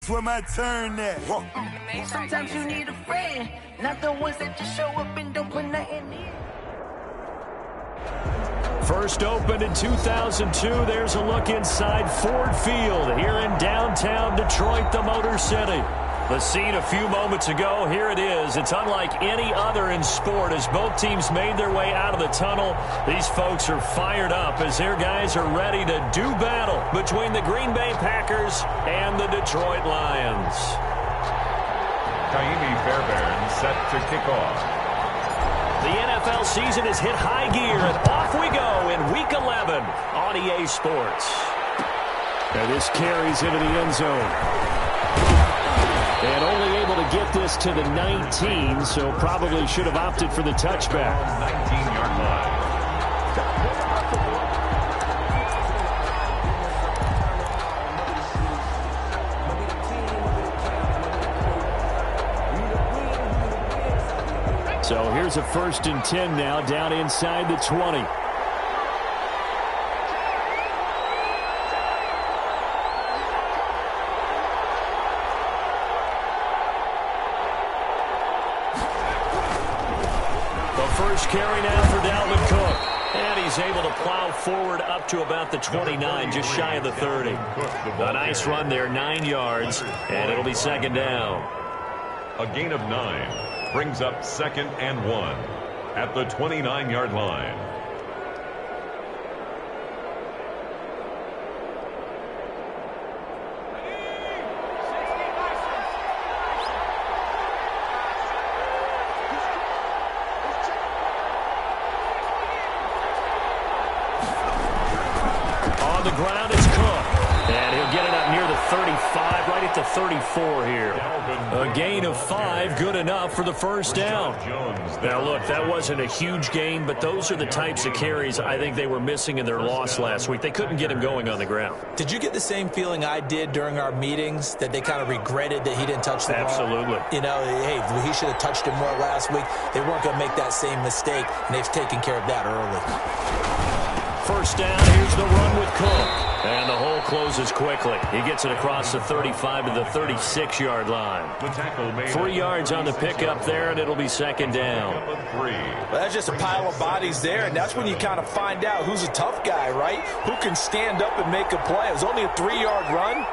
where my turn at. Sometimes you need a friend, not the ones that just show up and don't put nothing in. First opened in 2002. There's a look inside Ford Field here in downtown Detroit, the Motor City. The scene a few moments ago, here it is. It's unlike any other in sport as both teams made their way out of the tunnel. These folks are fired up as their guys are ready to do battle between the Green Bay Packers and the Detroit Lions. Kaimi Fairbairn set to kick off. The NFL season has hit high gear, and off we go in Week 11 on EA Sports. And this carries into the end zone. And only able to get this to the 19, so probably should have opted for the touchback. 19-yard line. So here's a 1st and 10 now, down inside the 20. First carry now for Dalvin Cook. And he's able to plow forward up to about the 29, just shy of the 30. A nice run there, 9 yards, and it'll be 2nd down. A gain of 9 brings up 2nd and 1 at the 29-yard line. On the ground is Cook. And he'll get it up near the 35, right at the 34 here. A gain of 5, good enough for the 1st down. Now, look, that wasn't a huge gain, but those are the types of carries I think they were missing in their loss last week. They couldn't get him going on the ground. Did you get the same feeling I did during our meetings, that they kind of regretted that he didn't touch the ball? Absolutely. You know, hey, he should have touched it more last week. They weren't going to make that same mistake, and they've taken care of that early. 1st down, here's the run with Cook. And the hole closes quickly. He gets it across the 35 to the 36-yard line. 3 yards on the pickup there, and it'll be 2nd down. Well, that's just a pile of bodies there, and that's when you kind of find out who's a tough guy, right? Who can stand up and make a play. It was only a 3-yard run,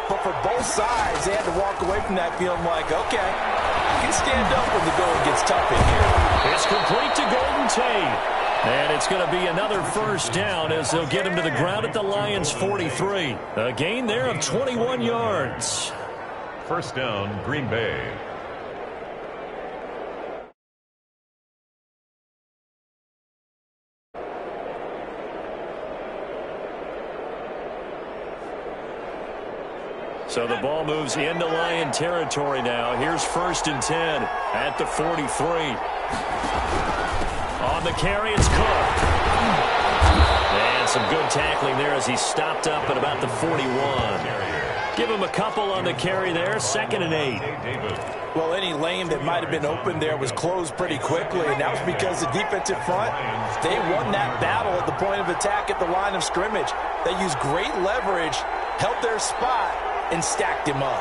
but for both sides, they had to walk away from that feeling like, okay, I can stand up when the going gets tough in here. It's complete to Golden Tate. And it's going to be another 1st down as they'll get him to the ground at the Lions' 43. A gain there of 21 yards. 1st down, Green Bay. So the ball moves into Lion territory now. Here's 1st and 10 at the 43. On the carry, it's Cook. And some good tackling there as he stopped up at about the 41. Give him a couple on the carry there, 2nd and 8. Well, any lane that might have been open there was closed pretty quickly, and that was because the defensive front, they won that battle at the point of attack at the line of scrimmage. They used great leverage, held their spot, and stacked him up.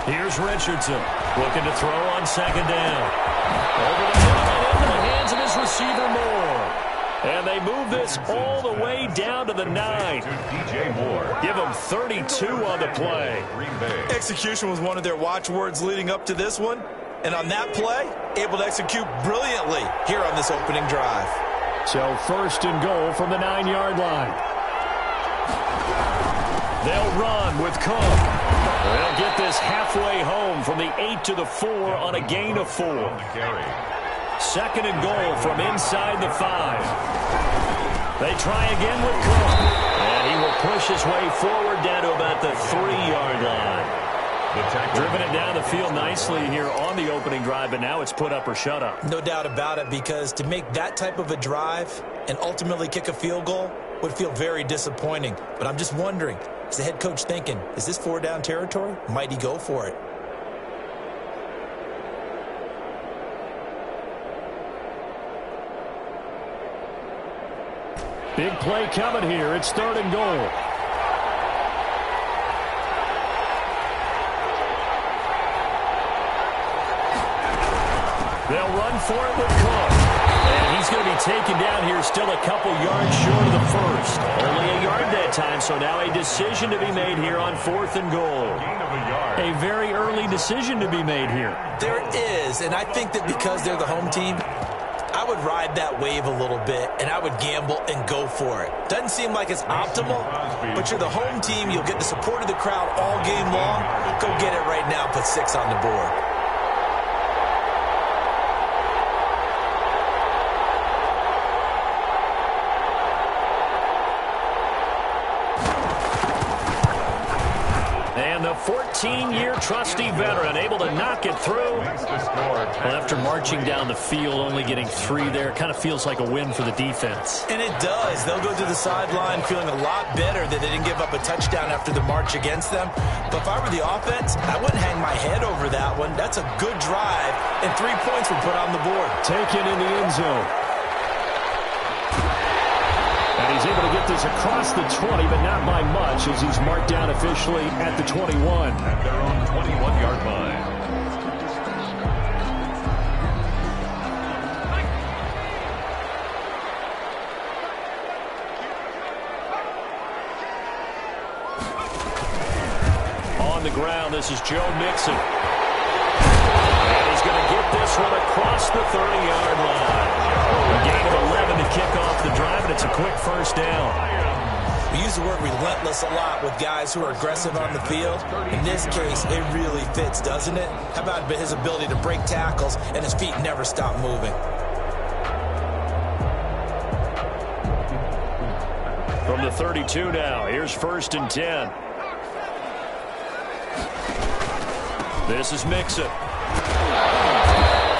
Here's Richardson looking to throw on 2nd down. Over the middle and into the hands of his receiver Moore. And they move this all the way down to the 9. DJ Moore. Give him 32 on the play. Execution was one of their watchwords leading up to this one. And on that play, able to execute brilliantly here on this opening drive. So 1st and goal from the 9-yard line. They'll run with Cook. They'll get this halfway home from the 8 to the 4 on a gain of 4. 2nd and goal from inside the 5. They try again with Cook. And he will push his way forward down to about the 3-yard line. Driven it down the field nicely here on the opening drive, but now it's put up or shut up. No doubt about it, because to make that type of a drive and ultimately kick a field goal would feel very disappointing. But I'm just wondering, is the head coach thinking, is this 4-down territory? Might he go for it? Big play coming here. It's 3rd and goal. They'll run for it with Cook. And he's going to be taken down here, still a couple yards short of the first. Only a yard that time, so now a decision to be made here on 4th and goal. A very early decision to be made here. There is, and I think that because they're the home team, I would ride that wave a little bit, and I would gamble and go for it. Doesn't seem like it's optimal, but you're the home team. You'll get the support of the crowd all game long. Go get it right now. Put 6 on the board. And the 14-year trusty veteran able to knock it through. Well, after marching down the field, only getting 3 there, kind of feels like a win for the defense. And it does. They'll go to the sideline feeling a lot better that they didn't give up a touchdown after the march against them. But if I were the offense, I wouldn't hang my head over that one. That's a good drive, and 3 points were put on the board. Taken in the end zone. And he's able to get this across the 20, but not by much, as he's marked down officially at the 21. At their own 21-yard line. On the ground, this is Joe Mixon. And he's going to get this one across the 30-yard line. A gain of 11 to kick off the drive, and it's a quick first down. We use the word relentless a lot with guys who are aggressive on the field. In this case, it really fits, doesn't it? How about his ability to break tackles and his feet never stop moving? From the 32 now, here's 1st and 10. This is Mixon.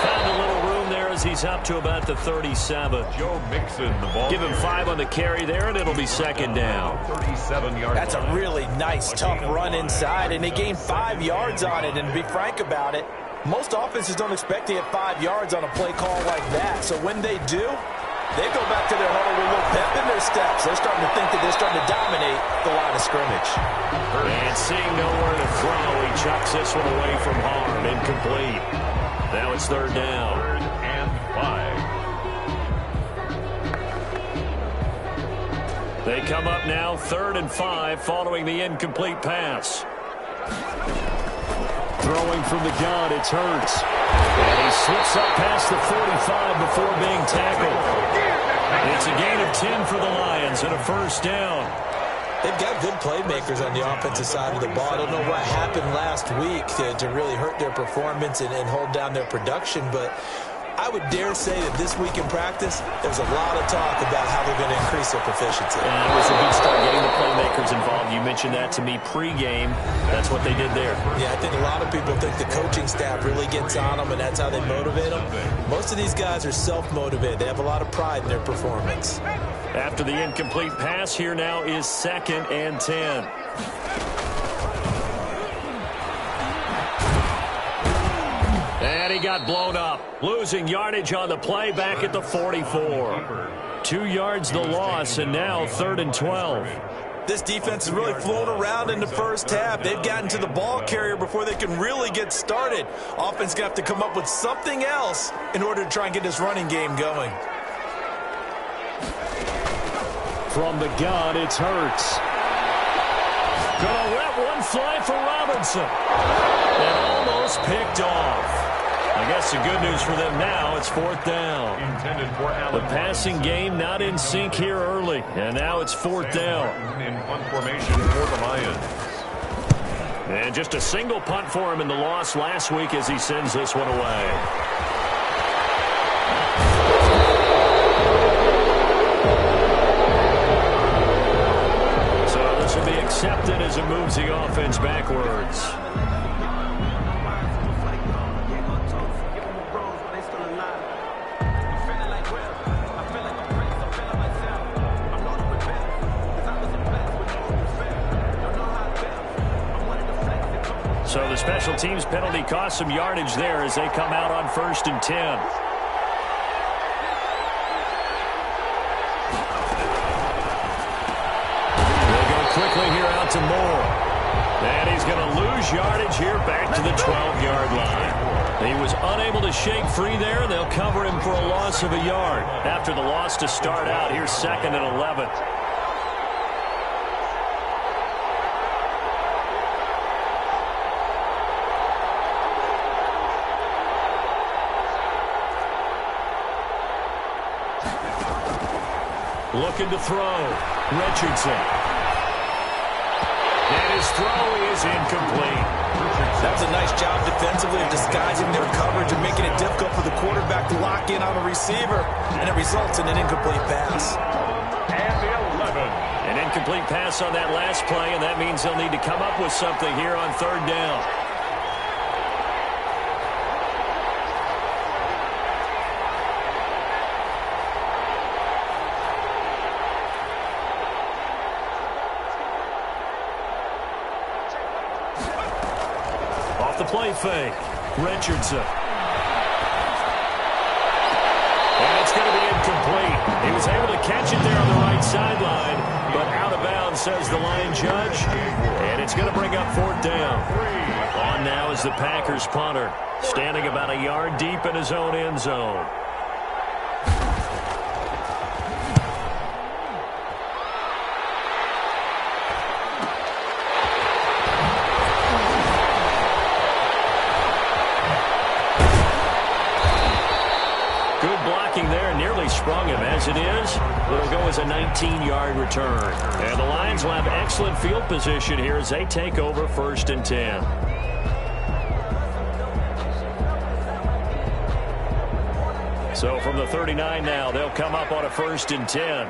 Found a little room there as he's up to about the 37. Joe Mixon, the ball. Give him 5 on the carry there, and it'll be 2nd down. 37-yard. That's a really nice, tough run inside, and they gained 5 yards on it. And to be frank about it, most offenses don't expect to get 5 yards on a play call like that. So when they do, they go back to their huddle with a little pep in their steps. They're starting to think that they're starting to dominate the line of scrimmage. And seeing nowhere to throw, he chucks this one away from harm. Incomplete. Now it's 3rd down. 3rd and 5. They come up now 3rd and 5 following the incomplete pass. Throwing from the gun, it's Hurts. And he slips up past the 45 before being tackled. It's a gain of 10 for the Lions and a 1st down. They've got good playmakers on the offensive side of the ball. I don't know what happened last week to really hurt their performance and hold down their production, but I would dare say that this week in practice, there's a lot of talk about how they're going to increase their proficiency. And it was a good start getting the playmakers involved. You mentioned that to me pregame. That's what they did there. Yeah, I think a lot of people think the coaching staff really gets on them, and that's how they motivate them. Most of these guys are self-motivated. They have a lot of pride in their performance. After the incomplete pass, here now is 2nd and 10. And he got blown up. Losing yardage on the play back at the 44. 2 yards the loss, and now 3rd and 12. This defense has really flown around in the first half. They've gotten to the ball carrier before they can really get started. Offense going to have to come up with something else in order to try and get this running game going. From the gun, it's Hurts. Gonna let one fly for Robinson. And almost picked off. I guess the good news for them now, it's 4th down. Intended for Allen. The passing game not in sync here early, and now it's 4th down. In punt formation for the Lions. And just a single punt for him in the loss last week as he sends this one away. So this will be accepted as it moves the offense backwards. So the special teams penalty cost some yardage there as they come out on 1st and 10. quickly here out to Moore. And he's going to lose yardage here back to the 12-yard line. He was unable to shake free there, and they'll cover him for a loss of a yard. After the loss to start out, here's 2nd and 11. Looking to throw. Richardson. And his throw is incomplete. That was a nice job defensively of disguising their coverage and making it difficult for the quarterback to lock in on a receiver, and it results in an incomplete pass. And the 11. An incomplete pass on that last play, and that means they'll need to come up with something here on 3rd down. The play fake. Richardson. And it's going to be incomplete. He was able to catch it there on the right sideline, but out of bounds, says the line judge. And it's going to bring up 4th down. On now is the Packers punter, standing about a yard deep in his own end zone. There nearly sprung him. As it is, it'll go as a 19-yard return. And the Lions will have excellent field position here as they take over 1st and 10. So from the 39 now, they'll come up on a 1st and 10.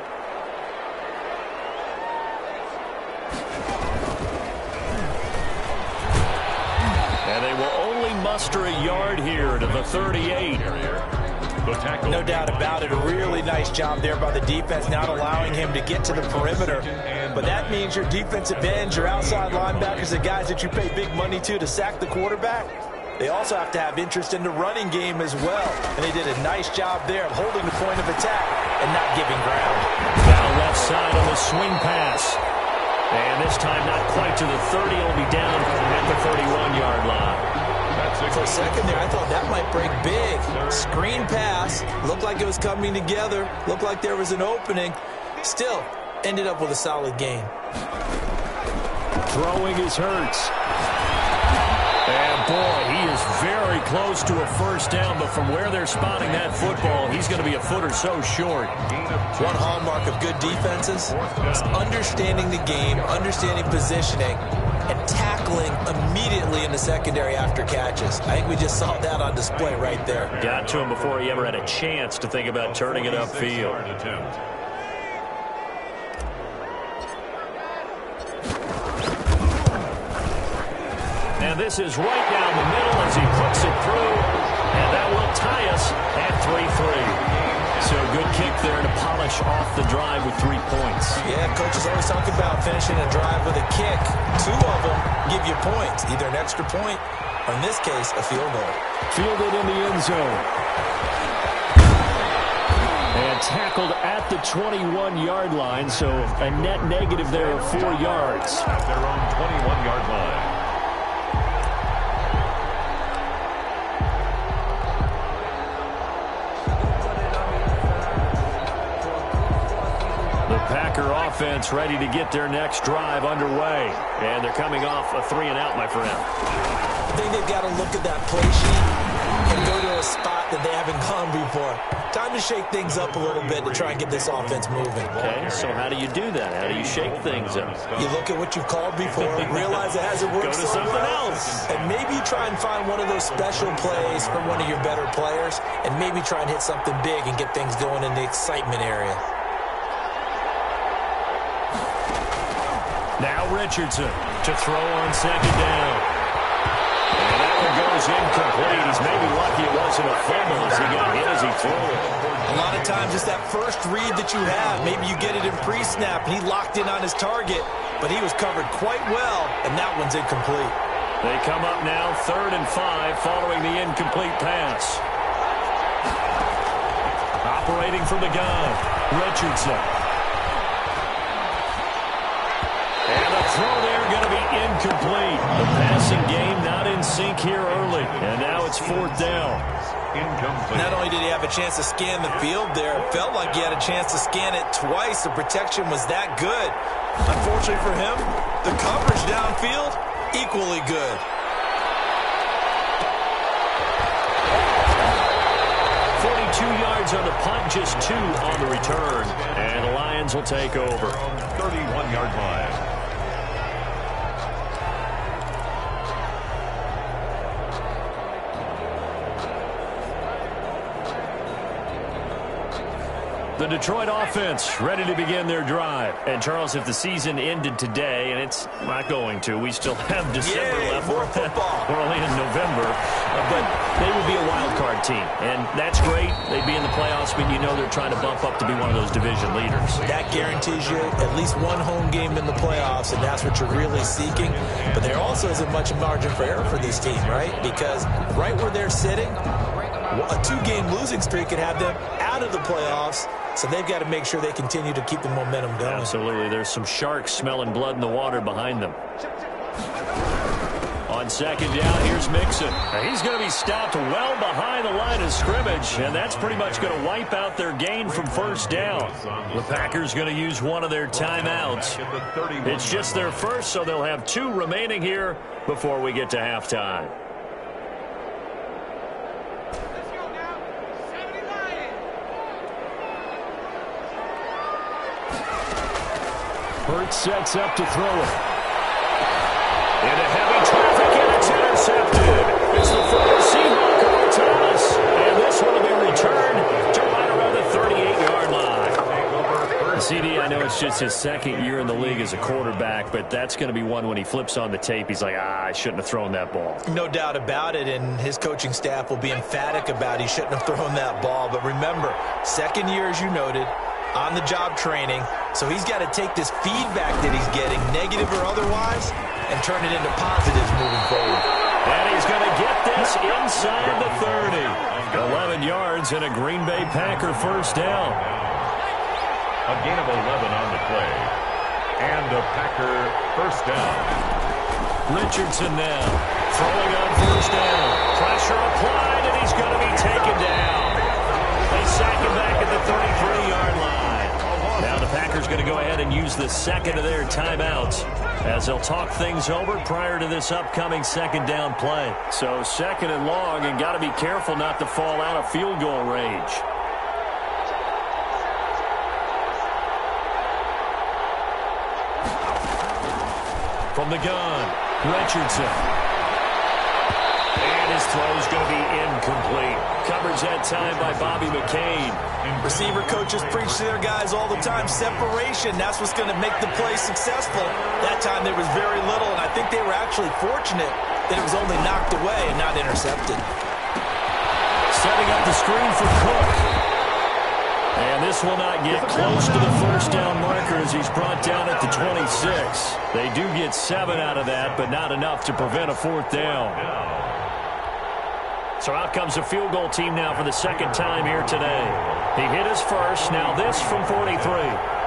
And they will only muster a yard here to the 38. No doubt about it. A really nice job there by the defense, not allowing him to get to the perimeter. But that means your defensive ends, your outside linebackers, the guys that you pay big money to sack the quarterback, they also have to have interest in the running game as well. And they did a nice job there of holding the point of attack and not giving ground. Down left side on the swing pass. And this time not quite to the 30. It'll be down at the 31-yard line. For a second there, I thought that might break big. Screen pass. Looked like it was coming together. Looked like there was an opening. Still, ended up with a solid gain. Throwing is Hurts. And, boy, he is very close to a 1st down, but from where they're spotting that football, he's going to be a foot or so short. One hallmark of good defenses is understanding the game, understanding positioning, and tackling immediately in the secondary after catches. I think we just saw that on display right there. Got to him before he ever had a chance to think about turning it upfield. And this is right down the middle as he puts it through. And that will tie us at 3-3. So good kick there to polish off the drive with 3 points. Yeah, coaches always talk about finishing a drive with a kick. 2 of them give you points, either an extra point or, in this case, a field goal. Fielded in the end zone. And tackled at the 21-yard line, so a net negative there of 4 yards. At their own 21-yard line. Packer offense ready to get their next drive underway. And they're coming off a 3-and-out, my friend. I think they've got to look at that play sheet and go to a spot that they haven't gone before. Time to shake things up a little bit to try and get this offense moving. Okay, so how do you do that? How do you shake things up? You look at what you've called before, realize it hasn't worked Go to something else. and maybe try and find one of those special plays from one of your better players, and maybe try and hit something big and get things going in the excitement area. Now Richardson to throw on 2nd down. And that one goes incomplete. He's maybe lucky it wasn't a fumble as he got hit as he threw it. A lot of times it's that first read that you have. Maybe you get it in pre-snap, and he locked in on his target, but he was covered quite well, and that one's incomplete. They come up now 3rd and 5 following the incomplete pass. Operating from the gun, Richardson. And incomplete. The passing game not in sync here early. And now it's 4th down. Incomplete. Not only did he have a chance to scan the field there, it felt like he had a chance to scan it twice. The protection was that good. Unfortunately for him, the coverage downfield, equally good. 42 yards on the punt, just 2 on the return. And the Lions will take over. 31-yard line. The Detroit offense ready to begin their drive. And, Charles, if the season ended today, and it's not going to, we still have December left. More football. We're only in November. But they would be a wild card team. And that's great. They'd be in the playoffs, but you know they're trying to bump up to be one of those division leaders. That guarantees you at least one home game in the playoffs, and that's what you're really seeking. But there also isn't much margin for error for this team, right? Because right where they're sitting, a 2-game losing streak could have them out of the playoffs. So they've got to make sure they continue to keep the momentum going. Absolutely. There's some sharks smelling blood in the water behind them. On 2nd down, here's Mixon. He's going to be stopped well behind the line of scrimmage, and that's pretty much going to wipe out their gain from 1st down. The Packers going to use one of their timeouts. It's just their first, so they'll have 2 remaining here before we get to halftime. Hurts sets up to throw it. Into heavy traffic, and it's intercepted. It's the former Seahawk, Earl Thomas. And this one will be returned to right around the 38-yard line. CD, I know it's just his 2nd year in the league as a quarterback, but that's going to be one when he flips on the tape, he's like, I shouldn't have thrown that ball. No doubt about it, and his coaching staff will be emphatic about he shouldn't have thrown that ball. But remember, 2nd year, as you noted, on-the-job training, so he's got to take this feedback that he's getting, negative or otherwise, and turn it into positives moving forward. And he's going to get this inside the 30. 11 yards and a Green Bay Packer 1st down. A gain of 11 on the play. And a Packer 1st down. Richardson now throwing on 1st down. Pressure applied, and he's going to be taken down. They sack him back at the 33-yard line. Now the Packers going to go ahead and use the 2nd of their timeouts as they'll talk things over prior to this upcoming 2nd down play. So 2nd and long, and got to be careful not to fall out of field goal range. From the gun, Richardson. And his throw's going to be incomplete. Coverage that time by Bobby McCain. Receiver coaches preach to their guys all the time. Separation, that's what's going to make the play successful. That time there was very little, and I think they were actually fortunate that it was only knocked away and not intercepted. Setting up the screen for Cook. And this will not get close to the 1st down marker as he's brought down at the 26. They do get 7 out of that, but not enough to prevent a 4th down. So out comes the field goal team now for the 2nd time here today. He hit his first, now this from 43.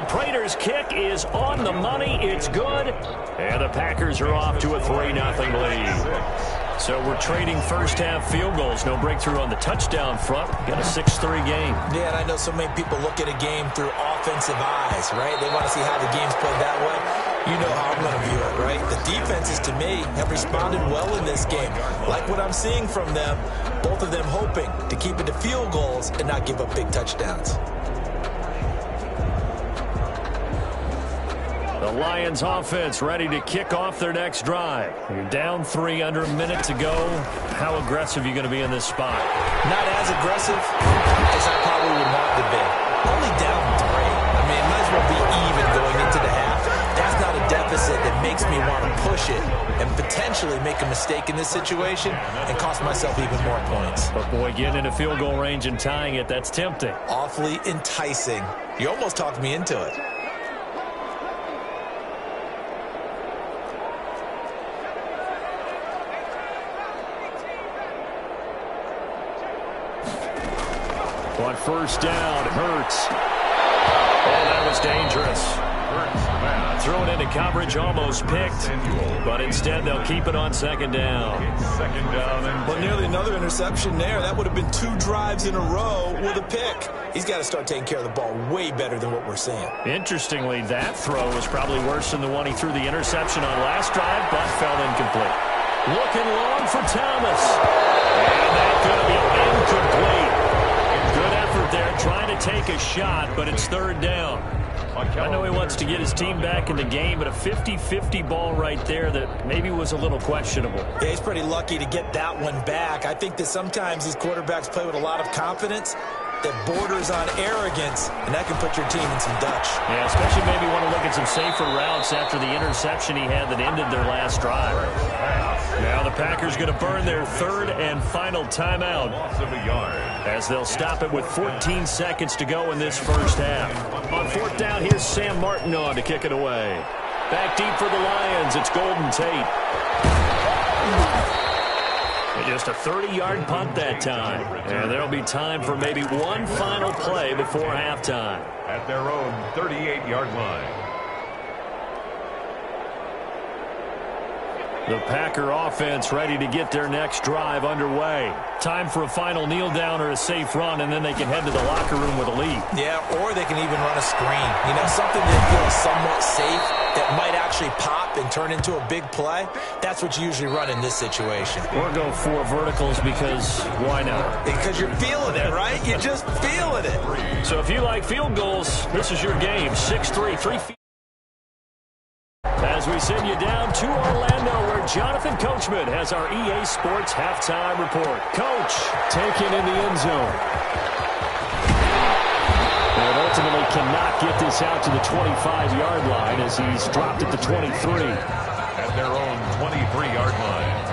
Prater's kick is on the money. It's good. And the Packers are off to a 3-0 lead. So we're trading 1st half field goals. No breakthrough on the touchdown front. Got a 6-3 game. Yeah, and I know so many people look at a game through offensive eyes, right? They want to see how the game's played that way. You know how I'm going to view it, right? The defenses, to me, have responded well in this game. Like what I'm seeing from them, both of them hoping to keep it to field goals and not give up big touchdowns. The Lions offense ready to kick off their next drive. You're down 3 under a minute to go. How aggressive are you going to be in this spot? Not as aggressive as I probably would want to be. Only down 3. I mean, it might as well be even going into the half. That's not a deficit that makes me want to push it and potentially make a mistake in this situation and cost myself even more points. But boy, getting into field goal range and tying it, that's tempting. Awfully enticing. You almost talked me into it. On first down, Hurts. Oh, that was dangerous. Throw it into coverage, almost picked, but instead they'll keep it on second down. Well, nearly another interception there. That would have been 2 drives in a row with a pick. He's got to start taking care of the ball way better than what we're seeing. Interestingly, that throw was probably worse than the one he threw the interception on last drive, but fell incomplete. Looking long for Thomas. And that's going to be incomplete. Good effort there, trying to take a shot, but it's third down. I know he wants to get his team back in the game, but a 50-50 ball right there that maybe was a little questionable. Yeah, he's pretty lucky to get that one back. I think that sometimes these quarterbacks play with a lot of confidence that borders on arrogance, and that can put your team in some Dutch. Yeah, especially maybe want to look at some safer routes after the interception he had that ended their last drive. Now the Packers going to burn their third and final timeout as they'll stop it with 14 seconds to go in this first half. On fourth down, here's Sam Martin on to kick it away. Back deep for the Lions, it's Golden Tate. Just a 30-yard punt that time. And there'll be time for maybe one final play before halftime. At their own 38-yard line. The Packer offense ready to get their next drive underway. Time for a final kneel down or a safe run, and then they can head to the locker room with a lead. Yeah, or they can even run a screen. You know, something that feels somewhat safe that might actually pop and turn into a big play. That's what you usually run in this situation. Or go 4 verticals because why not? Because you're feeling it, right? You're just feeling it. So if you like field goals, this is your game. 6'3", 3 feet. As we send you down to Orlando, where Jonathan Coachman has our EA Sports halftime report. Coach, taken in the end zone. And ultimately cannot get this out to the 25-yard line as he's dropped at the 23. At their own 23-yard line.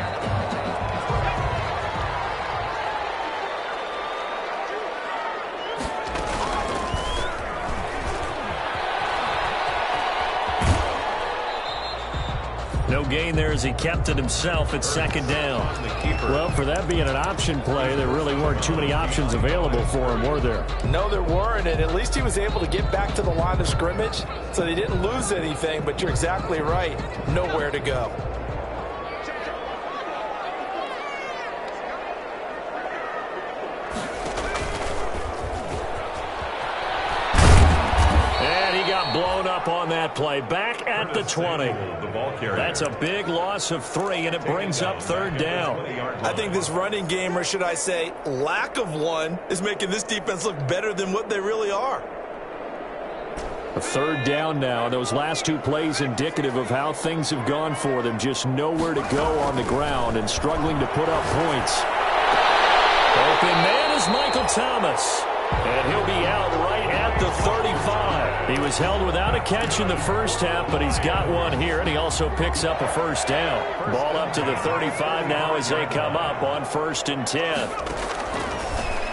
No gain there as he kept it himself at second down. Well, for that being an option play, there really weren't too many options available for him, were there? No, there weren't, and at least he was able to get back to the line of scrimmage, so they didn't lose anything, but you're exactly right. Nowhere to go. Blown up on that play. Back at the 20. That's a big loss of 3, and it brings up third down. I think this running game, or should I say lack of one, is making this defense look better than what they really are. A third down now. Those last 2 plays indicative of how things have gone for them. Just nowhere to go on the ground and struggling to put up points. Open man is Michael Thomas. And he'll be out right at the 35. He was held without a catch in the first half, but he's got one here, and he also picks up a first down. Ball up to the 35 now as they come up on 1st and 10.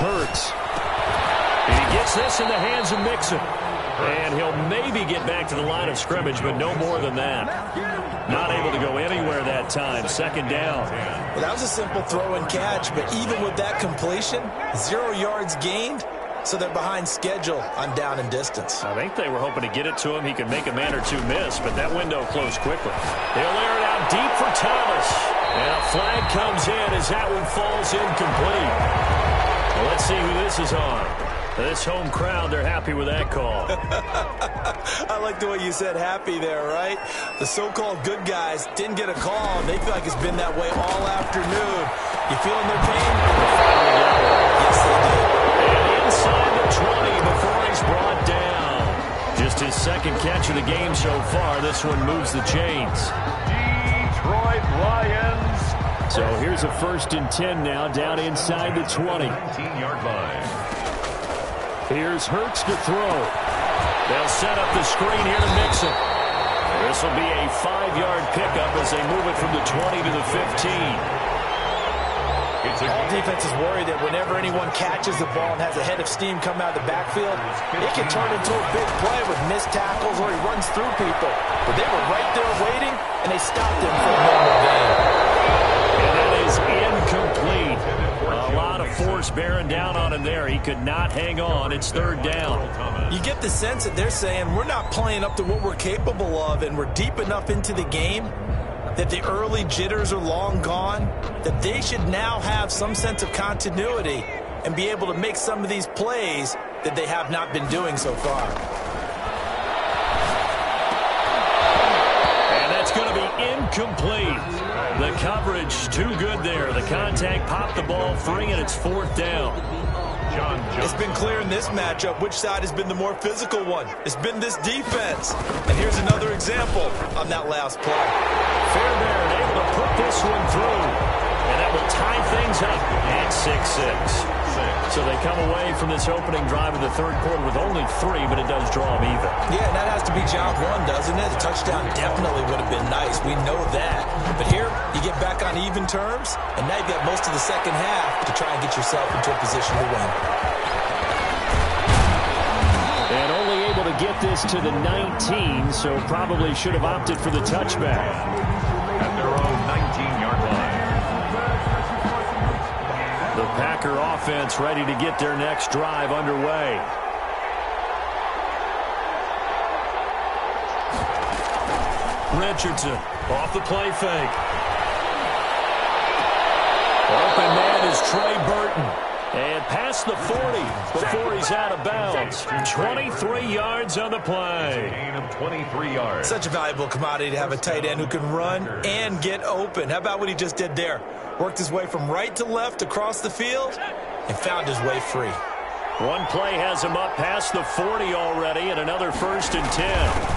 Hurts. And he gets this in the hands of Mixon. And he'll maybe get back to the line of scrimmage, but no more than that. Not able to go anywhere that time. Second down. Well, that was a simple throw and catch, but even with that completion, 0 yards gained. So they're behind schedule on down and distance. I think they were hoping to get it to him. He could make a man or 2 miss, but that window closed quickly. They'll air it out deep for Thomas. And a flag comes in as that one falls incomplete. Well, let's see who this is on. This home crowd, they're happy with that call. I like the way you said happy there, right? The so-called good guys didn't get a call, and they feel like it's been that way all afternoon. You feeling their pain? Yes, they did. Inside the 20 before he's brought down. Just his second catch of the game so far. This one moves the chains. Detroit Lions. So here's a 1st and 10 now down inside the 20. 19-yard line. Here's Hurts to throw. They'll set up the screen here to Mixon. This will be a 5-yard pickup as they move it from the 20 to the 15. All defenses worry that whenever anyone catches the ball and has a head of steam come out of the backfield, it can turn into a big play with missed tackles or he runs through people. But they were right there waiting, and they stopped him for a normal gain. And that is incomplete. A lot of force bearing down on him there. He could not hang on. It's third down. You get the sense that they're saying we're not playing up to what we're capable of, and we're deep enough into the game that the early jitters are long gone, that they should now have some sense of continuity and be able to make some of these plays that they have not been doing so far. And that's going to be incomplete. The coverage too good there. The contact popped the ball free, and it's fourth down. It's been clear in this matchup which side has been the more physical one. It's been this defense. And here's another example on that last play. Fairbairn able to put this one through. And that will tie things up at 6-6. So they come away from this opening drive of the third quarter with only 3, but it does draw them even. Yeah, and that has to be job one, doesn't it? A touchdown definitely would have been nice. We know that. But here, you get back on even terms, and now you've got most of the second half to try and get yourself into a position to win. And only able to get this to the 19, so probably should have opted for the touchback. At their own 19-yard line. The Packer offense ready to get their next drive underway. Richardson off the play fake. Open man is Trey Burton. And past the 40 before he's out of bounds. 23 yards on the play. Gain of 23 yards. Such a valuable commodity to have a tight end who can run and get open. How about what he just did there? Worked his way from right to left across the field and found his way free. One play has him up past the 40 already, and another 1st and 10.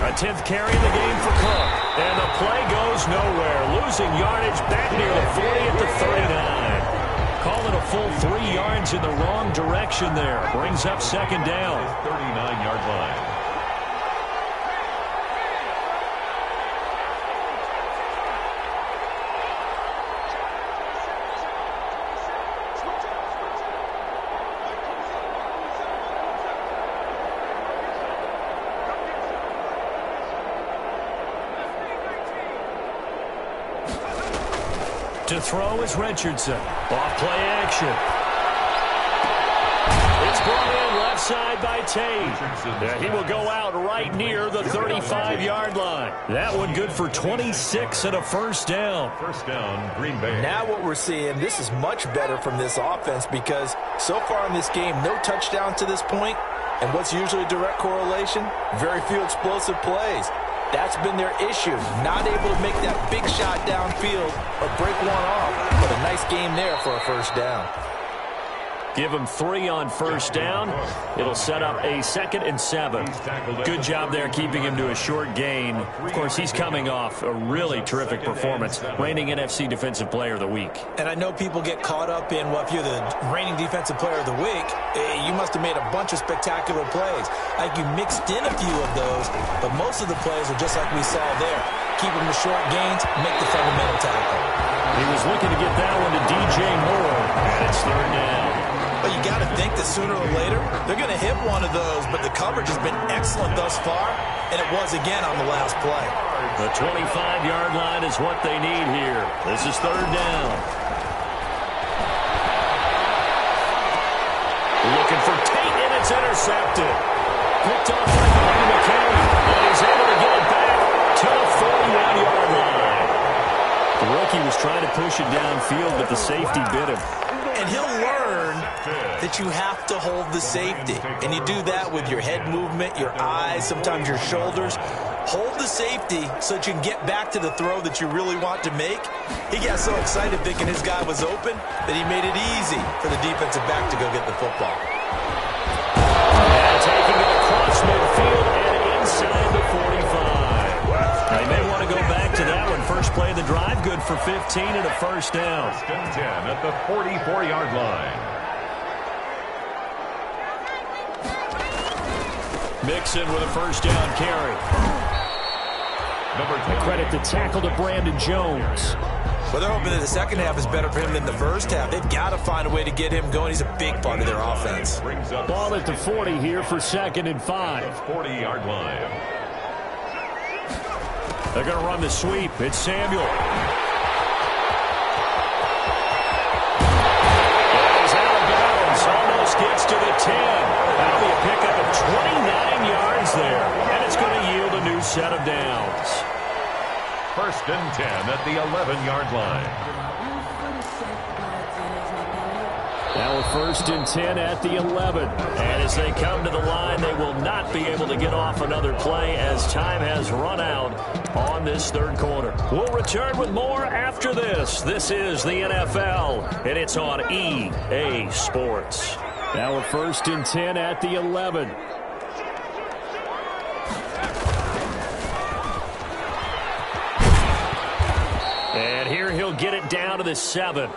A 10th carry in the game for Cook. And the play goes nowhere. Losing yardage back near the 40 at the 39. Call it a full 3 yards in the wrong direction there. Brings up second down. 39-yard line. To throw is Richardson. Off play action. It's brought in left side by Tate. He will go out right near the 35-yard line. That one good for 26 and a first down. First down, Green Bay. Now what we're seeing, this is much better from this offense because so far in this game, no touchdown to this point. And what's usually a direct correlation? Very few explosive plays. That's been their issue. Not able to make that big shot downfield or break one off. But a nice game there for a first down. Give him 3 on first down. It'll set up a 2nd and 7. Good job there keeping him to a short gain. Of course, he's coming off a really terrific performance, reigning NFC Defensive Player of the Week. And I know people get caught up in, well, if you're the reigning Defensive Player of the Week, you must have made a bunch of spectacular plays. I think you mixed in a few of those, but most of the plays are just like we saw there. Keep them to short gains, make the fundamental tackle. He was looking to get that one to DJ Moore, and it's third down. But you got to think that sooner or later, they're going to hit one of those, but the coverage has been excellent thus far, and it was again on the last play. The 25-yard line is what they need here. This is third down. Looking for Tate, and it's intercepted. Picked off by Bobby McKay, and he's able to get it back to the 41-yard line. The rookie was trying to push it downfield, but the safety bit him. And he'll learn that you have to hold the safety. And you do that with your head movement, your eyes, sometimes your shoulders. Hold the safety so that you can get back to the throw that you really want to make. He got so excited thinking his guy was open that he made it easy for the defensive back to go get the football. And taking it across midfield and inside the 45. Now, you may want to go back to that one. First play of the drive, good for 15 and a first down. First and 10 at the 44-yard line. Mixon with a first down carry. Number 10. Credit the tackle to Brandon Jones. Well, they're hoping that the second half is better for him than the first half. They've got to find a way to get him going. He's a big part of their offense. Ball at the 40 here for 2nd and 5. 40-yard line. They're going to run the sweep. It's Samuel. And he's out of almost gets to the 10. That'll be a pickup of 29 yards there, and it's going to yield a new set of downs. 1st and 10 at the 11-yard line. Now a 1st and 10 at the 11. And as they come to the line, they will not be able to get off another play as time has run out on this 3rd quarter. We'll return with more after this. This is the NFL, and it's on EA Sports. Now a 1st and 10 at the 11. And here he'll get it down to the 7.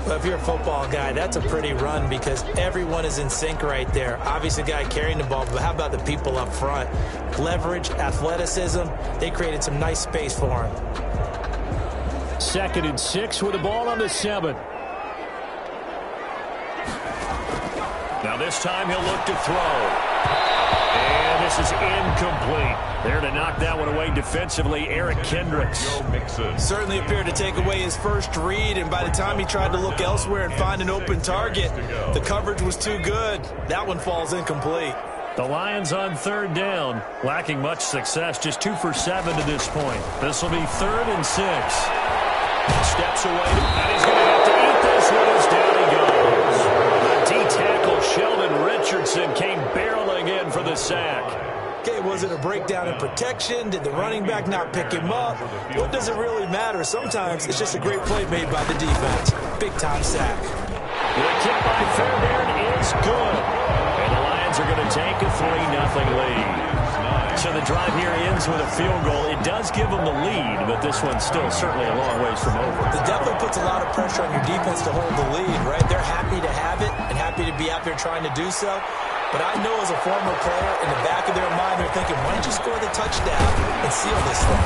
Well, if you're a football guy, that's a pretty run because everyone is in sync right there. Obviously, the guy carrying the ball, but how about the people up front? Leverage, athleticism, they created some nice space for him. 2nd and 6 with the ball on the 7. Now this time he'll look to throw. And this is incomplete. There to knock that one away defensively, Eric Kendricks. Certainly appeared to take away his first read, and by the time he tried to look elsewhere and find an open target, the coverage was too good. That one falls incomplete. The Lions on 3rd down, lacking much success, just 2 for 7 to this point. This will be 3rd and 6. Steps away, and he's going to have to eat this one as down he goes. The D-tackle Sheldon Richardson came barreling in for the sack. Okay, was it a breakdown in protection? Did the running back not pick him up? What does it really matter? Sometimes it's just a great play made by the defense. Big-time sack. The kick by Fairbairn is good. And the Lions are going to take a 3-0 lead. So the drive here ends with a field goal. It does give them the lead, but this one's still certainly a long ways from over. It definitely puts a lot of pressure on your defense to hold the lead, right? They're happy to have it and happy to be out there trying to do so. But I know as a former player, in the back of their mind, they're thinking, why don't you score the touchdown and seal this thing?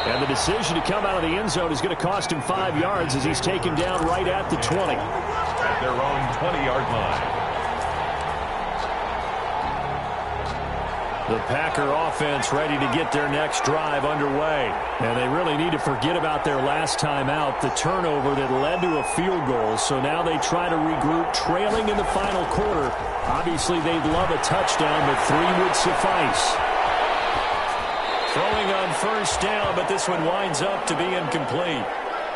And the decision to come out of the end zone is going to cost him 5 yards as he's taken down right at the 20. At their own 20-yard line. The Packer offense ready to get their next drive underway. And they really need to forget about their last time out, the turnover that led to a field goal. So now they try to regroup, trailing in the final quarter. Obviously, they'd love a touchdown, but 3 would suffice. Throwing on 1st down, but this one winds up to be incomplete.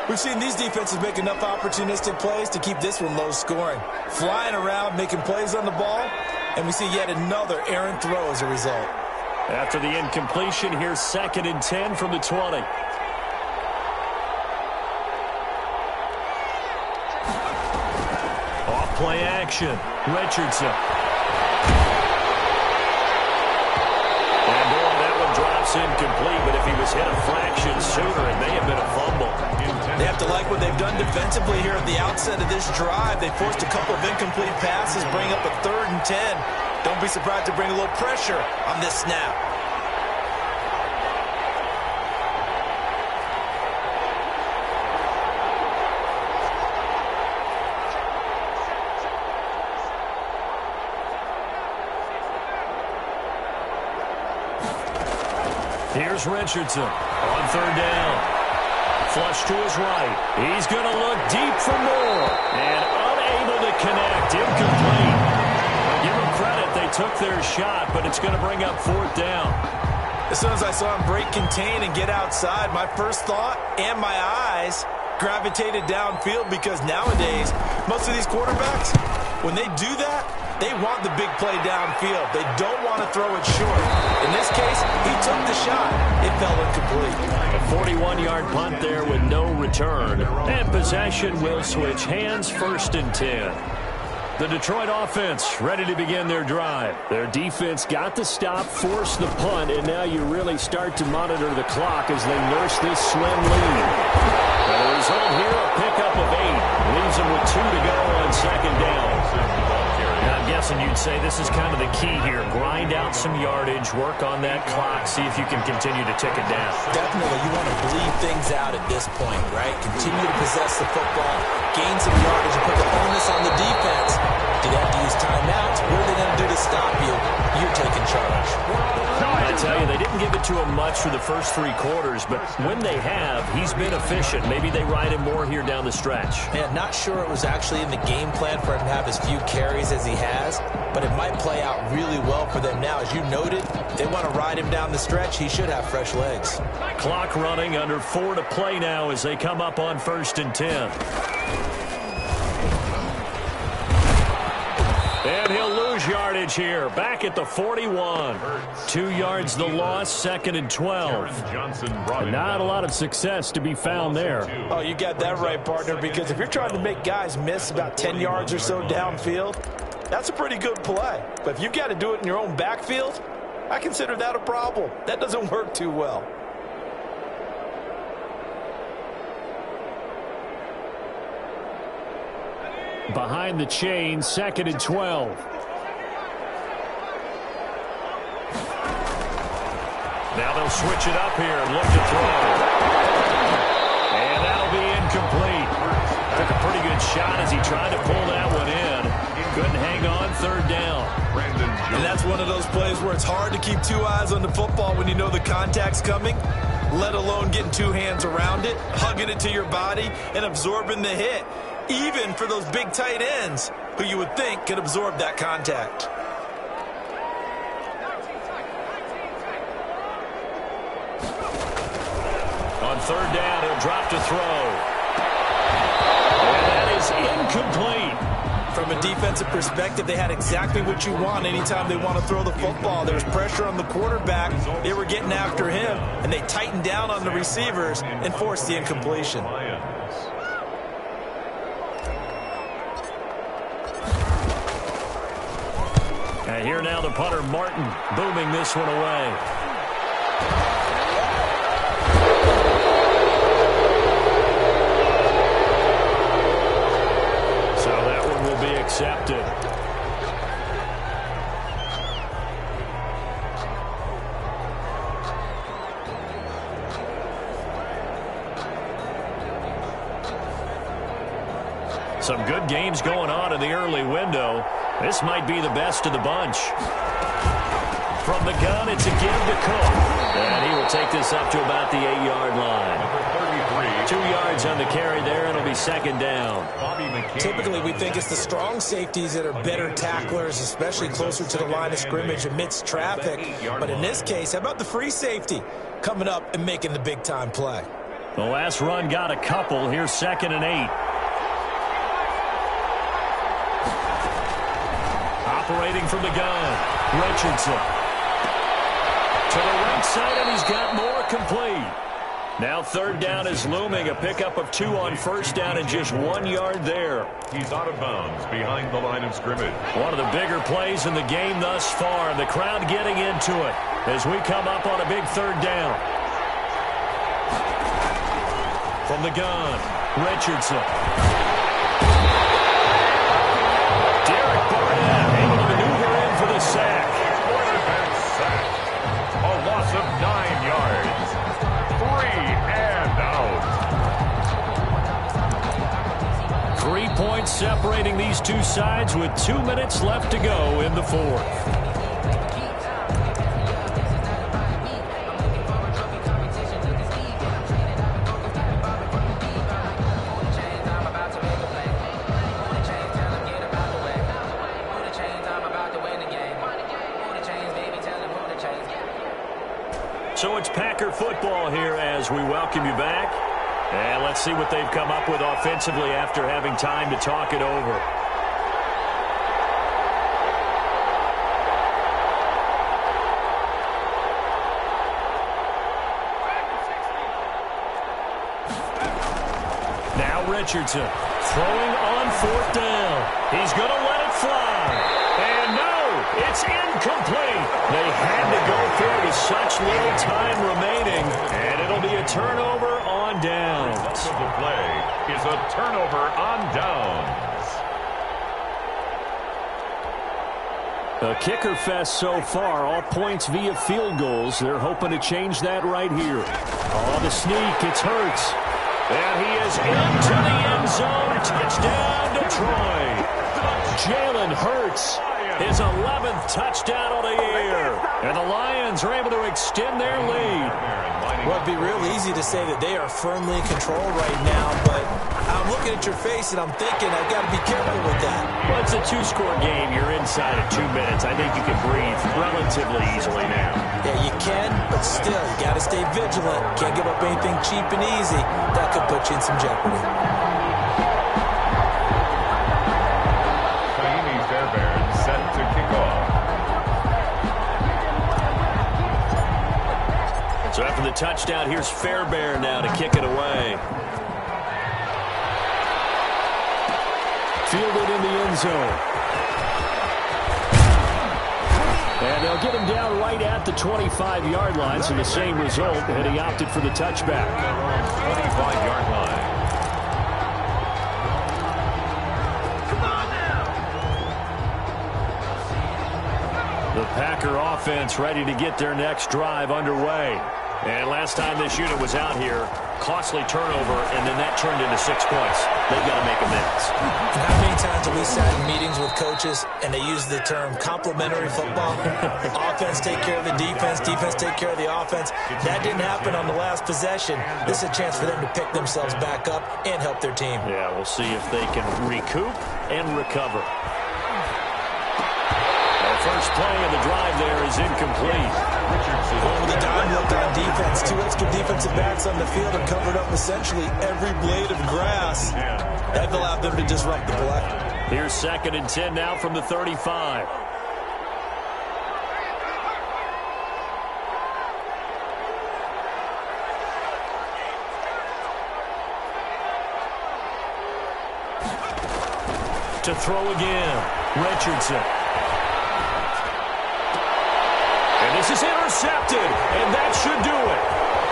We've seen these defenses make enough opportunistic plays to keep this one low scoring. Flying around, making plays on the ball, and we see yet another errant throw as a result. After the incompletion, here's 2nd and 10 from the 20. Off play action. Richardson. And boy, that one drops incomplete, but if he was hit a fraction sooner, it may have been a fumble. They have to like what they've done defensively here at the outset of this drive. They forced a couple of incomplete passes, bring up a 3rd and 10. Don't be surprised to bring a little pressure on this snap. Here's Richardson on 3rd down. Flush to his right. He's going to look deep for more. And unable to connect. Incomplete. Give them credit. They took their shot, but it's going to bring up 4th down. As soon as I saw him break contain and get outside, my first thought and my eyes gravitated downfield because nowadays, most of these quarterbacks, when they do that, they want the big play downfield. They don't want to throw it short. In this case, he took the shot. It fell incomplete. A 41-yard punt there with no return. And possession will switch hands, 1st and 10. The Detroit offense ready to begin their drive. Their defense got the stop, forced the punt, and now you really start to monitor the clock as they nurse this slim lead. And the result here, a pickup of 8. Leaves them with 2 to go on 2nd down. And I'm guessing you'd say this is kind of the key here. Grind out some yardage, work on that clock, see if you can continue to tick it down. Definitely, you want to bleed things out at this point, right? Continue to possess the football, gain some yardage, and put the onus on the defense. Do they have to use timeouts? What are they going to do to stop you? You're taking charge. I tell you, they didn't give it to him much for the first 3 quarters, but when they have, he's been efficient. Maybe they ride him more here down the stretch. Yeah, not sure it was actually in the game plan for him to have as few carries as he has, but it might play out really well for them now. As you noted, they want to ride him down the stretch. He should have fresh legs. Clock running, under 4 to play now as they come up on 1st and 10. And he'll lose yardage here. Back at the 41. 2 yards the loss, 2nd and 12. And not a lot of success to be found there. Oh, you got that right, partner, because if you're trying to make guys miss about 10 yards or so downfield, that's a pretty good play. But if you've got to do it in your own backfield, I consider that a problem. That doesn't work too well. Behind the chain, 2nd and 12. Now they'll switch it up here and look to throw. And that'll be incomplete. Took a pretty good shot as he tried to pull that one in. Couldn't hang on, 3rd down. And that's one of those plays where it's hard to keep 2 eyes on the football when you know the contact's coming, let alone getting 2 hands around it, hugging it to your body, and absorbing the hit. Even for those big tight ends who you would think could absorb that contact. On 3rd down, he'll drop to throw. And that is incomplete. From a defensive perspective, they had exactly what you want anytime they want to throw the football. There was pressure on the quarterback. They were getting after him, and they tightened down on the receivers and forced the incompletion. And here now the punter, Martin, booming this one away. So that one will be accepted. Some good games going on in the early window. This might be the best of the bunch. From the gun, it's a give to Cook. And he will take this up to about the 8-yard line. 2 yards on the carry there, and it'll be 2nd down. Typically, we think it's the strong safeties that are better tacklers, especially closer to the line of scrimmage amidst traffic. But in this case, how about the free safety coming up and making the big-time play? The last run got a couple. Here's 2nd and 8. Operating from the gun, Richardson. To the right side, and he's got more complete. Now 3rd down is looming, a pickup of 2 on 1st down and just 1 yard there. He's out of bounds behind the line of scrimmage. One of the bigger plays in the game thus far. The crowd getting into it as we come up on a big 3rd down. From the gun, Richardson. Able to maneuver in for the sack. Quarterback sack. A loss of 9 yards. 3 and out. 3 points separating these two sides with 2 minutes left to go in the 4th. So it's Packer football here as we welcome you back. And let's see what they've come up with offensively after having time to talk it over. Now Richardson throwing on 4th down. He's going to let it fly. And no, it's incomplete. They had to go through with such little time remaining, and it'll be a turnover on downs. The result of the play is a turnover on downs. A kicker fest so far, all points via field goals. They're hoping to change that right here. Oh, the sneak, it's Hurts. And he is into the end zone. Touchdown, Detroit. Jalen Hurts, his 11th touchdown of the year. And the Lions are able to extend their lead. Well, it'd be real easy to say that they are firmly in control right now, but I'm looking at your face and I'm thinking I've got to be careful with that. Well, it's a two-score game. You're inside of 2 minutes. I think you can breathe relatively easily now. Yeah, you can, but still, you got to stay vigilant. Can't give up anything cheap and easy. That could put you in some jeopardy. Set to kick off. So after the touchdown, here's Fairbairn now to kick it away. Fielded in the end zone. And they'll get him down right at the 25-yard line, so the same result, and he opted for the touchback. 25-yard line. The Packer offense ready to get their next drive underway. And last time this unit was out here, costly turnover, and then that turned into 6 points. They've got to make amends. How many times have we sat in meetings with coaches and they use the term complementary football? Offense take care of the defense, defense take care of the offense. That didn't happen on the last possession. This is a chance for them to pick themselves back up and help their team. Yeah, we'll see if they can recoup and recover. First play of the drive there is incomplete. Going with a dime look on defense. 2 extra defensive backs on the field and covered up essentially every blade of grass. That allowed them to disrupt the play. Here's 2nd and 10 now from the 35. To throw again, Richardson. And this is intercepted, and that should do it.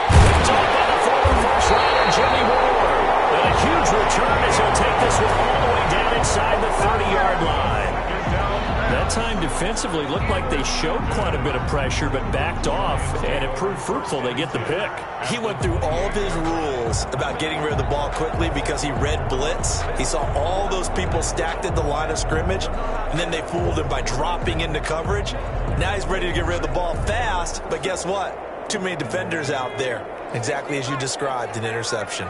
Picked off by the former first-rounder Jimmy Ward. And a huge return as he'll take this one all the way down inside the 30-yard line. That time defensively looked like they showed quite a bit of pressure, but backed off, and it proved fruitful. They get the pick. He went through all of his rules about getting rid of the ball quickly because he read blitz. He saw all those people stacked at the line of scrimmage, and then they fooled him by dropping into coverage. Now he's ready to get rid of the ball fast, but guess what? Too many defenders out there. Exactly as you described, an interception.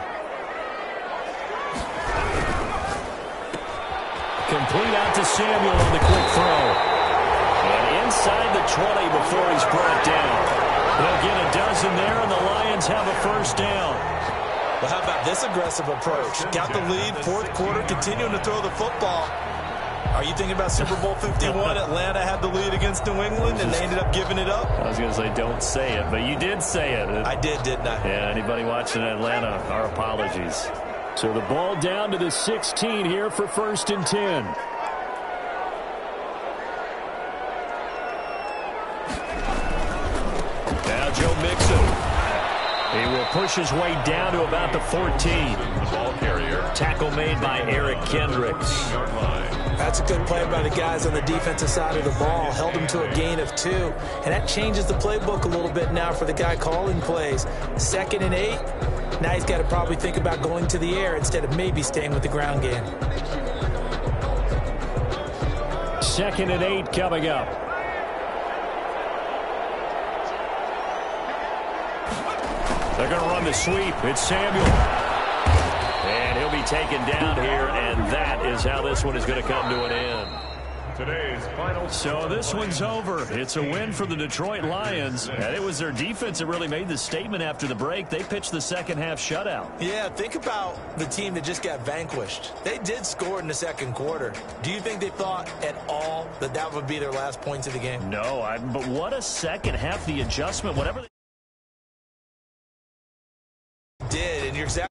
Complete out to Samuel on the quick throw. And inside the 20 before he's brought down. They'll get a dozen there, and the Lions have a first down. Well, how about this aggressive approach? Got the lead, 4th quarter, continuing to throw the football. Are you thinking about Super Bowl 51? Atlanta had the lead against New England, and they ended up giving it up? I was going to say, don't say it, but you did say it. I did, didn't I? Yeah, anybody watching Atlanta, our apologies. So the ball down to the 16 here for 1st and 10. Now Joe Mixon. He will push his way down to about the 14. The ball carrier. Tackle made by Eric Kendricks. That's a good play by the guys on the defensive side of the ball. Held him to a gain of 2. And that changes the playbook a little bit now for the guy calling plays. 2nd and 8. Now he's got to probably think about going to the air instead of maybe staying with the ground game. 2nd and 8 coming up. They're going to run the sweep. It's Samuel. And he'll be taken down here, and that is how this one is going to come to an end. Today's final. So this one's over. It's a win for the Detroit Lions, and it was their defense that really made the statement after the break. They pitched the second-half shutout. Yeah, think about the team that just got vanquished. They did score in the 2nd quarter. Do you think they thought at all that that would be their last points of the game? No, but what a second half, the adjustment, whatever. Did, and you're exactly